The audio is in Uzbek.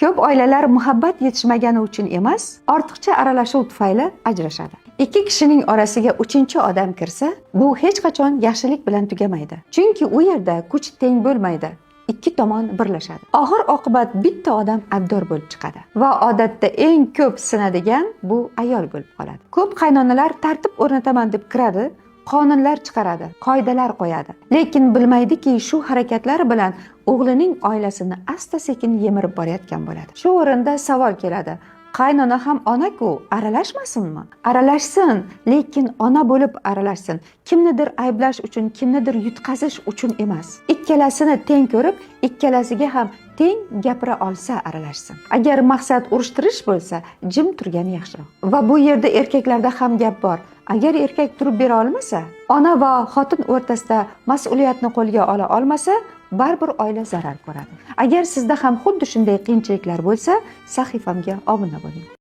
Ko'p oilalar muhabbat yetishmagani uchun emas, ortiqcha aralashuv tufayli ajrashadi. Ikki kishining orasiga uchinchi odam kirsa, bu hech qachon yaxshilik bilan tugamaydi. Chunki u yerda kuch teng bo'lmaydi. Ikki tomon birlashadi. Oxir oqibat bitta odam aybdor bo'lib chiqadi va odatda eng ko'p sinadigan bu ayol bo'lib qoladi. Ko'p qaynonalar tartib o'rnataman deb kiradi, qonunlar chiqaradi, qoidalar qo'yadi. Lekin bilmaydiki, shu harakatlari bilan o'g'lining oilasini asta-sekin yemirib borayotgan bo'ladi. Shu o'rinda savol keladi: qaynona ham ona-ku, aralashmasinmi? Aralashsin, lekin ona bo'lib aralashsin. Kimnidir ayblash uchun, kimnidir yutqazish uchun emas. Ikkalasini teng ko'rib, ikkalasiga ham teng gapira olsa aralashsin. Agar maqsad urushtirish bo'lsa, jim turgani yaxshiroq. Va bu yerda erkaklarda ham gap bor. Agar erkak turib bera olmasa, ona va xotin o'rtasida mas'uliyatni qo'lga ola olmasa, baribir oila zarar ko'radi. Agar sizda ham xuddi shunday qiyinchiliklar bo'lsa, sahifamga obuna bo'ling.